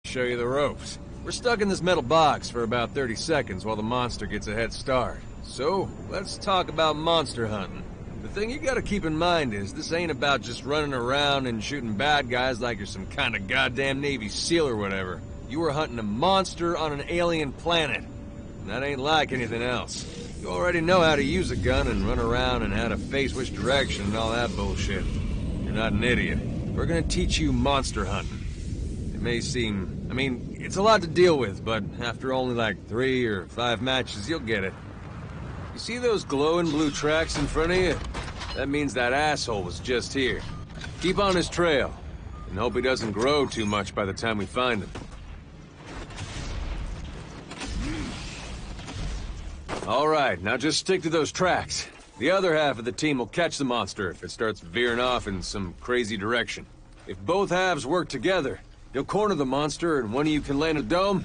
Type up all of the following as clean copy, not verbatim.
show you the ropes. We're stuck in this metal box for about 30 seconds while the monster gets a head start. So, let's talk about monster hunting. The thing you gotta keep in mind is, this ain't about just running around and shooting bad guys like you're some kind of goddamn Navy SEAL or whatever. You are hunting a monster on an alien planet. And that ain't like anything else. You already know how to use a gun and run around and how to face which direction and all that bullshit. You're not an idiot. We're gonna teach you monster hunting. It may seem... I mean, it's a lot to deal with, but after only like 3 or 5 matches, you'll get it. You see those glowing blue tracks in front of you? That means that asshole was just here. Keep on his trail, and hope he doesn't grow too much by the time we find him. Alright, now just stick to those tracks. The other half of the team will catch the monster if it starts veering off in some crazy direction. If both halves work together, you'll corner the monster and one of you can land a dome.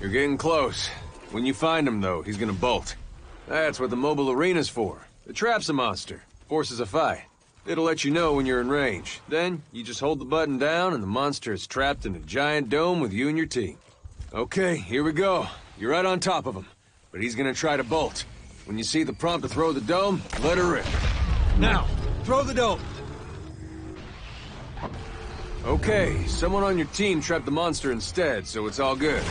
You're getting close. When you find him, though, he's gonna bolt. That's what the mobile arena's for. It traps a monster, forces a fight. It'll let you know when you're in range. Then, you just hold the button down and the monster is trapped in a giant dome with you and your team. Okay, here we go. You're right on top of him. But he's gonna try to bolt. When you see the prompt to throw the dome, let her rip. Now, throw the dome! Okay, someone on your team trapped the monster instead, so it's all good.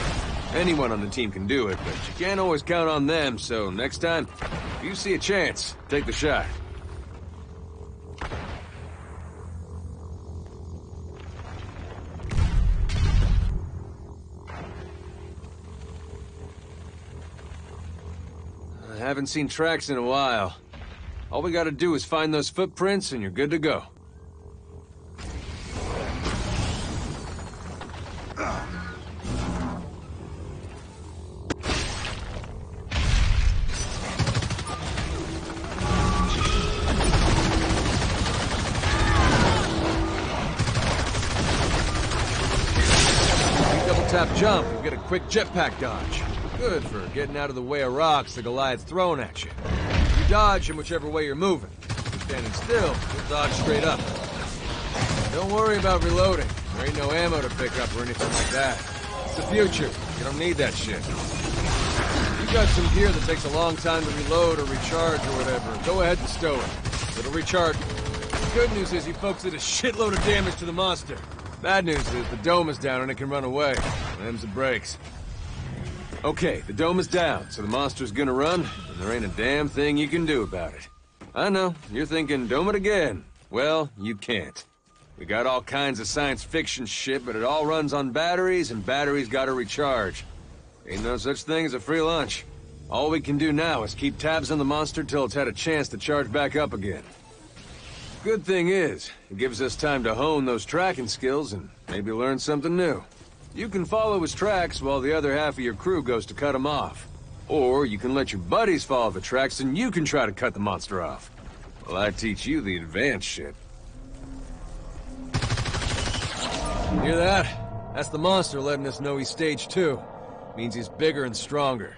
Anyone on the team can do it, but you can't always count on them, so next time, if you see a chance, take the shot. I haven't seen tracks in a while. All we gotta do is find those footprints and you're good to go. Tap jump, you'll get a quick jetpack dodge. Good for getting out of the way of rocks the Goliath's throwing at you. You dodge in whichever way you're moving. If you're standing still, you'll dodge straight up. Don't worry about reloading. There ain't no ammo to pick up or anything like that. It's the future. You don't need that shit. You got some gear that takes a long time to reload or recharge or whatever. Go ahead and stow it. It'll recharge. The good news is you folks did a shitload of damage to the monster. Bad news is the dome is down and it can run away. Them's the brakes. Okay, the dome is down, so the monster's gonna run, and there ain't a damn thing you can do about it. I know, you're thinking, dome it again. Well, you can't. We got all kinds of science fiction shit, but it all runs on batteries, and batteries gotta recharge. Ain't no such thing as a free lunch. All we can do now is keep tabs on the monster till it's had a chance to charge back up again. Good thing is, it gives us time to hone those tracking skills and maybe learn something new. You can follow his tracks while the other half of your crew goes to cut him off. Or you can let your buddies follow the tracks and you can try to cut the monster off. Well, I teach you the advanced shit. Hear that? That's the monster letting us know he's stage 2. Means he's bigger and stronger.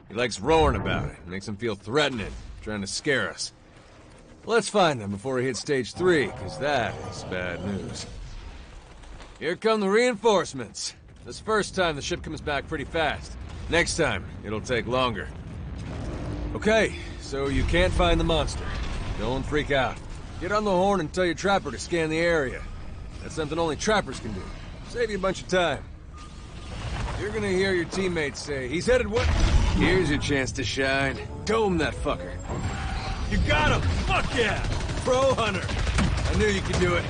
He likes roaring about it. Makes him feel threatening, trying to scare us. Let's find him before he hits stage 3, because that is bad news. Here come the reinforcements. This first time, the ship comes back pretty fast. Next time, it'll take longer. Okay, so you can't find the monster. Don't freak out. Get on the horn and tell your trapper to scan the area. That's something only trappers can do. Save you a bunch of time. You're gonna hear your teammates say, he's headed what? Here's your chance to shine. Dome that fucker. You got him! Fuck yeah! Pro hunter! I knew you could do it.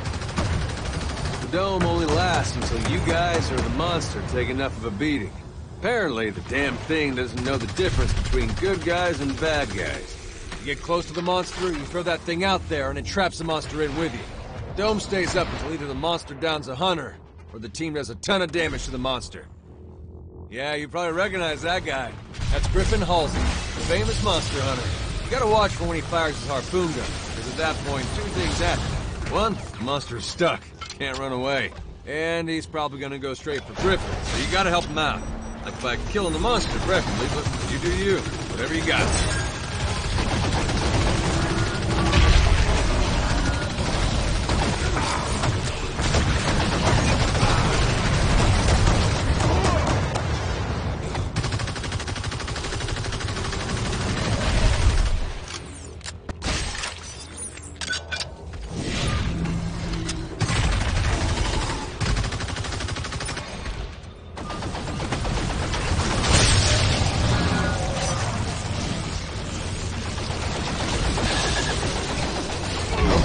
The dome only lasts until you guys or the monster take enough of a beating. Apparently, the damn thing doesn't know the difference between good guys and bad guys. You get close to the monster, you throw that thing out there, and it traps the monster in with you. The dome stays up until either the monster downs a hunter, or the team does a ton of damage to the monster. Yeah, you probably recognize that guy. That's Griffin Halsey, the famous monster hunter. You gotta watch for when he fires his harpoon gun, because at that point, two things happen. One, the monster's stuck, can't run away. And he's probably gonna go straight for Griffin, so you gotta help him out. Like by killing the monster, preferably, but you do you. Whatever you got.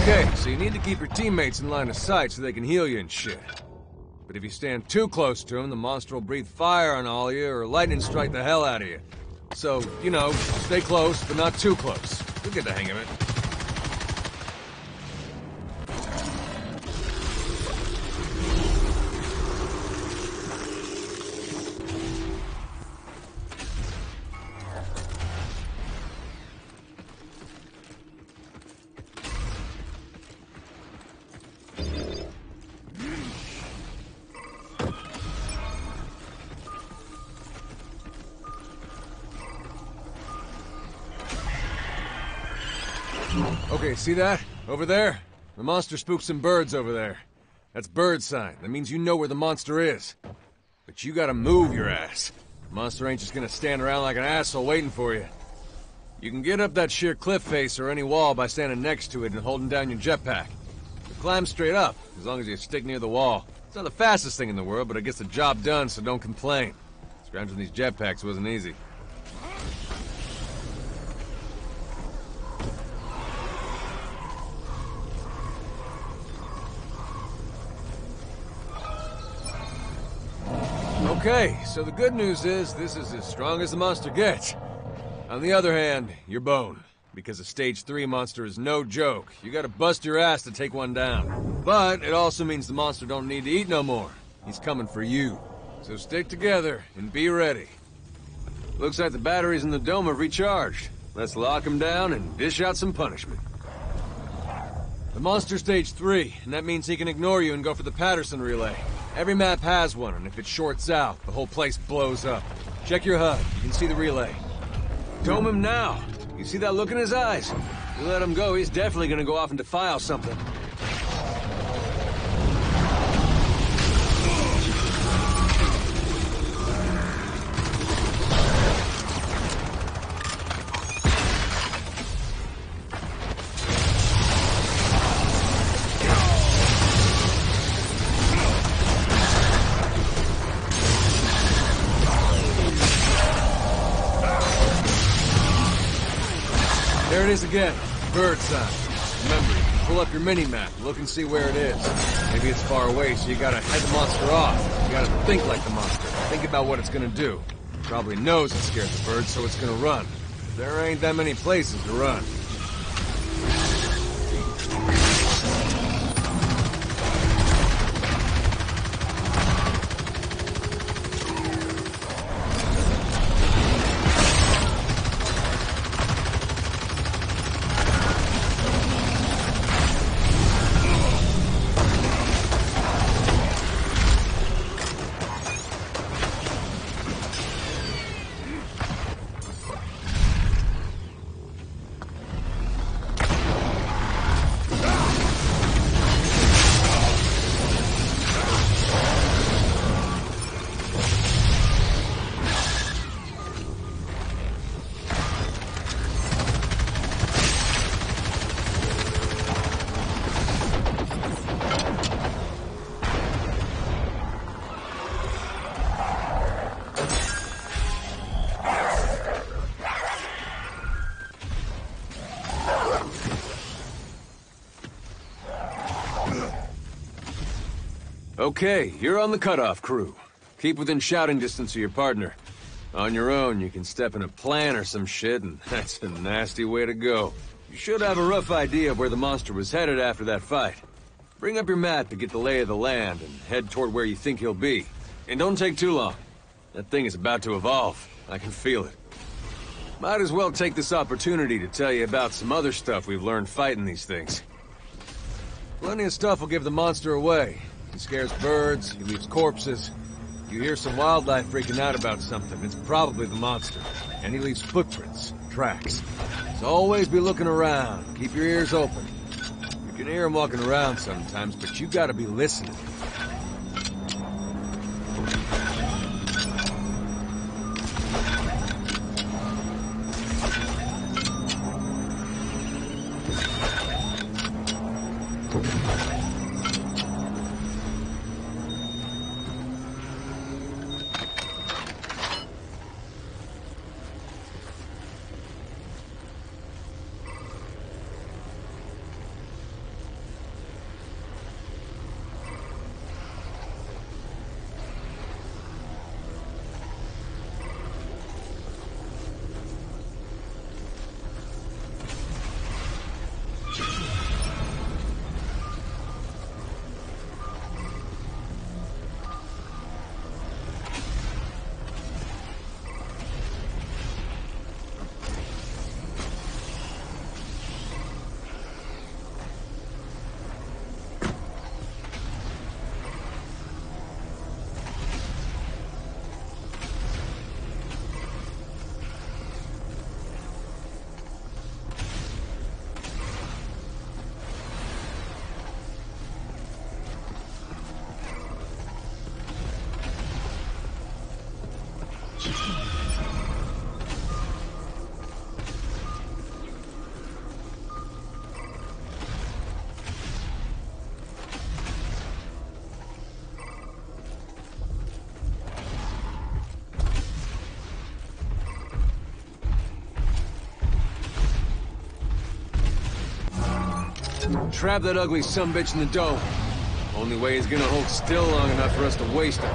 Okay, so you need to keep your teammates in line of sight so they can heal you and shit. But if you stand too close to them, the monster will breathe fire on all of you or lightning strike the hell out of you. So, you know, stay close, but not too close. You'll get the hang of it. Okay, see that? Over there? The monster spooked some birds over there. That's bird sign. That means you know where the monster is. But you gotta move your ass. The monster ain't just gonna stand around like an asshole waiting for you. You can get up that sheer cliff face or any wall by standing next to it and holding down your jetpack. You climb straight up, as long as you stick near the wall. It's not the fastest thing in the world, but it gets the job done, so don't complain. Scrounging these jetpacks wasn't easy. Okay, so the good news is this is as strong as the monster gets. On the other hand, you're boned. Because a stage 3 monster is no joke. You gotta bust your ass to take one down. But it also means the monster don't need to eat no more. He's coming for you. So stick together and be ready. Looks like the batteries in the dome have recharged. Let's lock him down and dish out some punishment. The monster's stage 3, and that means he can ignore you and go for the Patterson relay. Every map has one, and if it shorts out, the whole place blows up. Check your HUD. You can see the relay. Dome him now. You see that look in his eyes? You let him go, he's definitely gonna go off and defile something. There it is again, bird sign. Remember, you can pull up your mini-map, look and see where it is. Maybe it's far away, so you gotta head the monster off. You gotta think like the monster. Think about what it's gonna do. It probably knows it scared the bird, so it's gonna run. There ain't that many places to run. Okay, you're on the cutoff crew. Keep within shouting distance of your partner. On your own, you can step in a plan or some shit, and that's a nasty way to go. You should have a rough idea of where the monster was headed after that fight. Bring up your map to get the lay of the land and head toward where you think he'll be. And don't take too long. That thing is about to evolve. I can feel it. Might as well take this opportunity to tell you about some other stuff we've learned fighting these things. Plenty of stuff will give the monster away. He scares birds, he leaves corpses. You hear some wildlife freaking out about something, it's probably the monster. And he leaves footprints, tracks. So always be looking around, keep your ears open. You can hear him walking around sometimes, but you gotta be listening. Trap that ugly sumbitch in the dome. Only way he's gonna hold still long enough for us to waste him.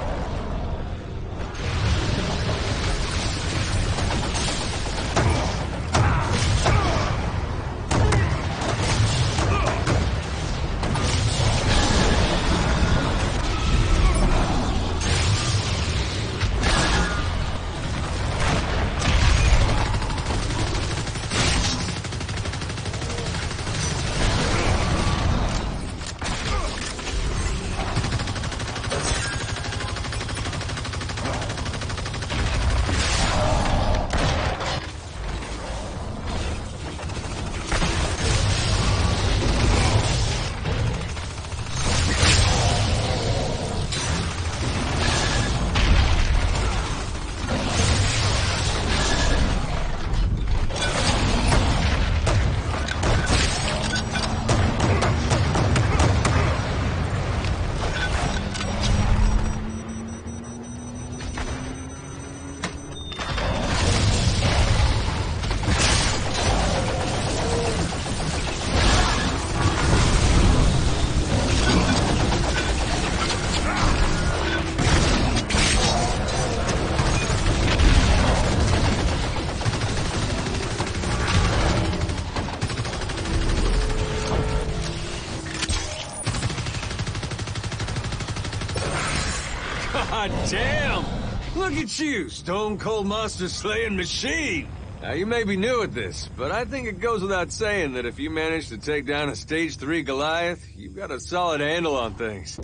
God damn! Look at you, stone cold monster slaying machine! Now, you may be new at this, but I think it goes without saying that if you manage to take down a stage 3 Goliath, you've got a solid handle on things.